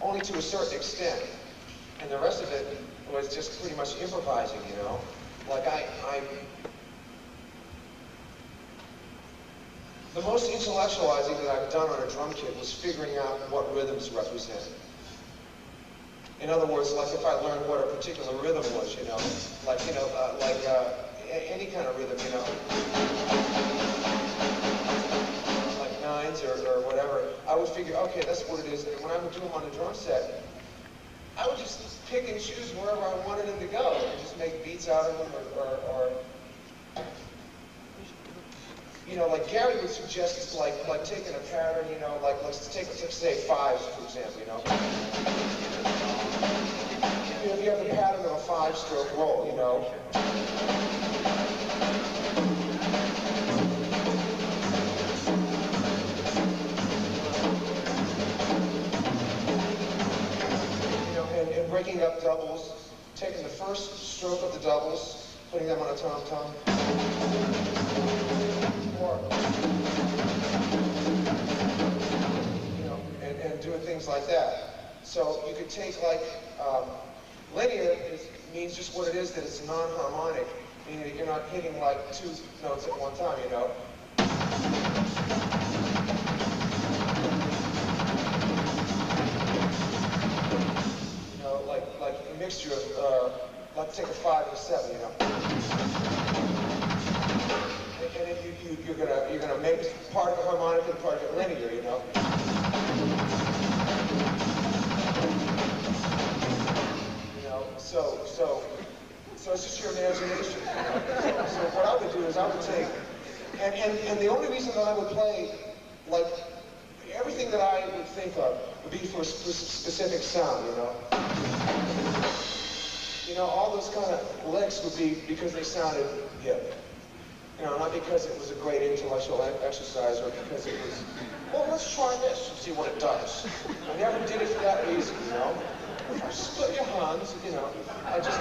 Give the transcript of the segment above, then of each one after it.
only to a certain extent. And the rest of it was just pretty much improvising, you know? Like the most intellectualizing that I've done on a drum kit was figuring out what rhythms represent. In other words, like if I learned what a particular rhythm was, you know, like, any kind of rhythm, you know, like nines or whatever, I would figure, okay, that's what it is. And when I would do them on a drum set, I would just pick and choose wherever I wanted them to go and just make beats out of them or you know, like Gary would suggest like taking a pattern, you know, like let's say fives, for example, you know. If you have the pattern of a 5-stroke roll, you know. And breaking up doubles, taking the first stroke of the doubles, putting them on a tom-tom. You know, and doing things like that. So you could take like linear means just what it is, that it's non-harmonic, meaning that you're not hitting like 2 notes at one time, you know. You know, like a mixture of let's take a 5 and a 7, you know. And then you're gonna make part of it harmonic and part of it linear, you know. You know, so it's just your imagination. You know? So what I would do is I would take, and the only reason that I would play, like everything that I would think of would be for a specific sound, you know. You know, all those kind of licks would be because they sounded hip. You know, not because it was a great intellectual exercise or because it was, well, let's try this and see what it does. I never did it for that reason, you know. Split your hands, you know. I just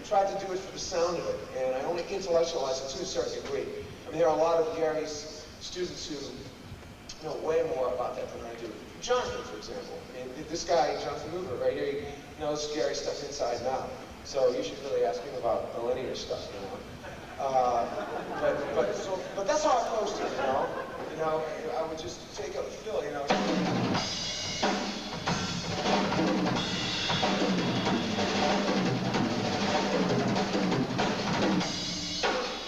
tried to do it for the sound of it, and I only intellectualized it to a certain degree. I mean, there are a lot of Gary's students who know way more about that than I do. Jonathan, for example. I mean, this guy, Jonathan Hoover, right here, he knows Gary stuff inside and out. So you should really ask him about the linear stuff, you know. But that's how I approached it, you know. You know, I would just take up the fill, you know.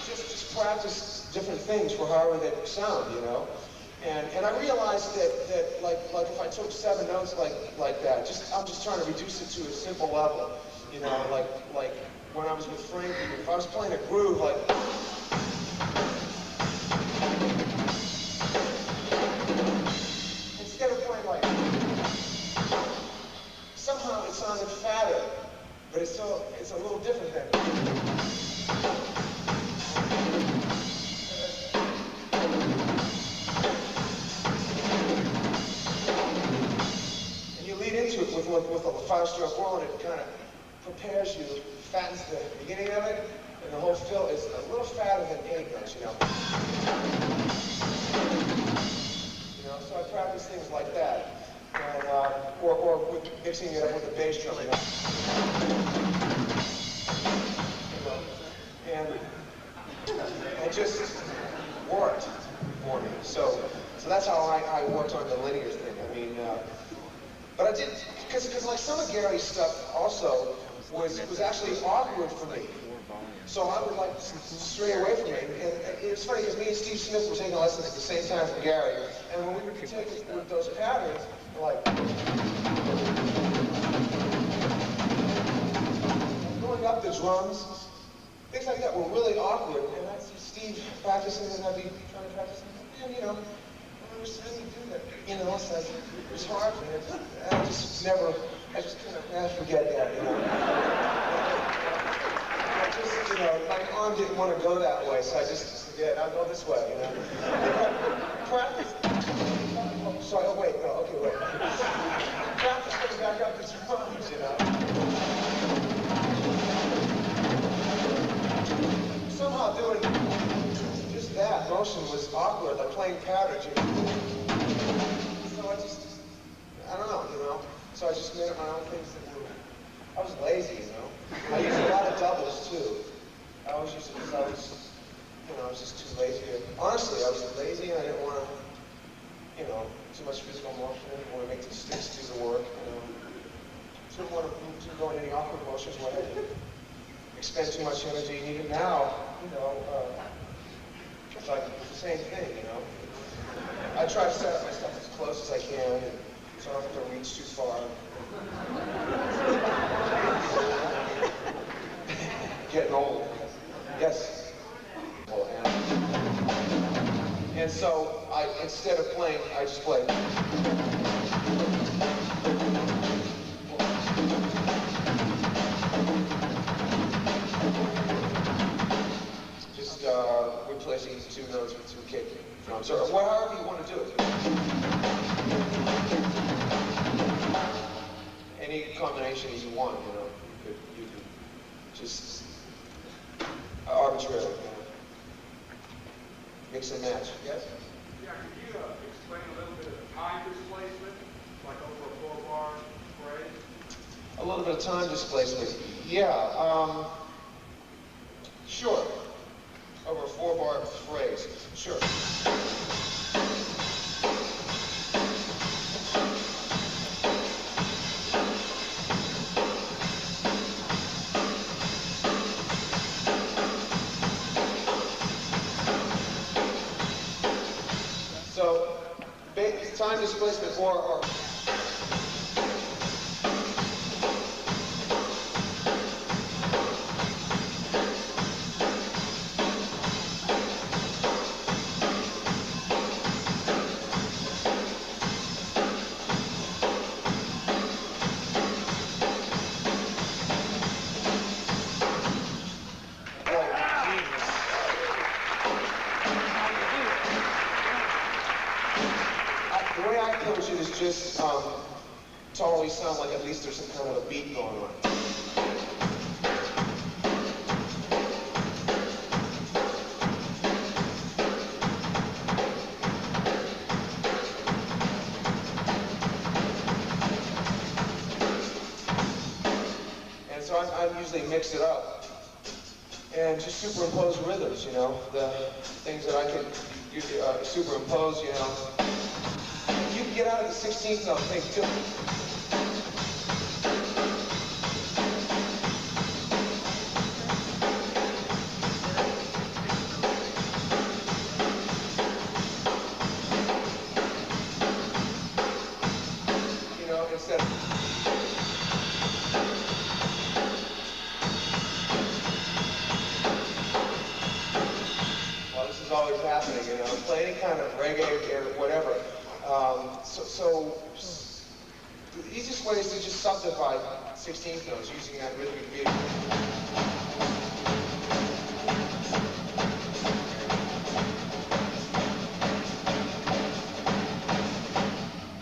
Just practice different things for however they sound, you know. And I realized that like if I took 7 notes like that, I'm just trying to reduce it to a simple level, you know, like when I was with Frankie, if I was playing a groove like, instead of playing like, somehow it sounded fatter, but it's a little different than. Into it with a 5-stroke roll, and it kind of prepares you, fattens the beginning of it, and the whole fill is a little fatter than 8 notes, you know. You know, so I practice things like that, and or with mixing it up with the bass drum, you know. And it just worked for me. So that's how I worked on the linear thing. I mean. But I did, because like some of Gary's stuff also was actually awkward for me. So I would like stray away from it. And it's funny because me and Steve Smith were taking lessons at the same time from Gary. And when we would take those patterns, like going up the drums, things like that were really awkward. And I'd see Steve practicing, and I'd be trying to practice, and you know. How do you do that? You know, it's like, it was hard for me. I just kind of forget that, you know. You know, my arm didn't want to go that way, so I just forget. I'll go this way, you know. Practice. Oh, sorry. Oh, wait. No. Okay, wait. Practice goes back up the drums, you know. Somehow doing motion was awkward, like playing patterns. So I don't know, you know. So I just made up my own things that were. I was lazy, you know. I used a lot of doubles too. I always used it because I was, you know, I was just too lazy. Honestly, I was lazy and I didn't want to, you know, too much physical motion. I didn't want to make the sticks do the work, you know. So I didn't want to go into any awkward motions where I had to expend too much energy. And even now, you know, it's like the same thing, you know. I try to set up my stuff as close as I can, and so I don't have to reach too far. Getting old. Yes. And so instead of playing, I just play. Just replacing two notes with two kick drums, or however you want to do it. Any combination you want, you know. You could just arbitrary, you know. Mix and match. Yes? Yeah, could you explain a little bit of the time displacement, like over a 4-bar phrase? A little bit of time displacement. Yeah, sure. Over a 4-bar phrase. Sure. So, time displacement or the way I coach it is just to always sound like at least there's some kind of a beat going on. And so I usually mix it up and just superimpose rhythms, you know, the things that I can superimpose, you know. You can get out of the 16th note thing too. You know, instead of this is always happening, you know, play any kind of reggae or whatever. So the easiest way is to just subdivide 16th notes using that rhythmic beat.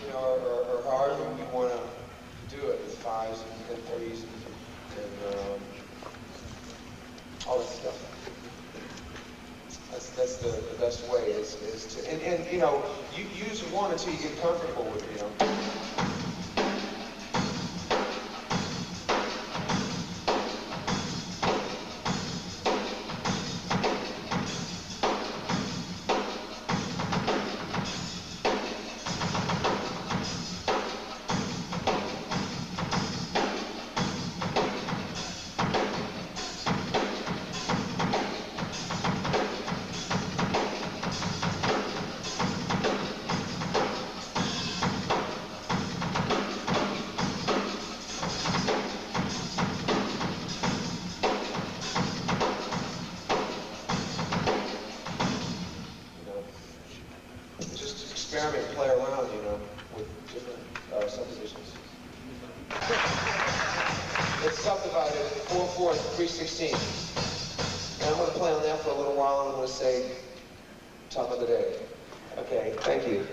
You know, or however you want to do it with 5s and 3s and all that stuff. That's the best way is to, and you know, you use one until you get comfortable with it, you know. Experiment, play around, you know, with different subdivisions. It's subdivided 4/4 and 3/16. And I'm going to play on that for a little while, and I'm going to say top of the day. Okay, thank you.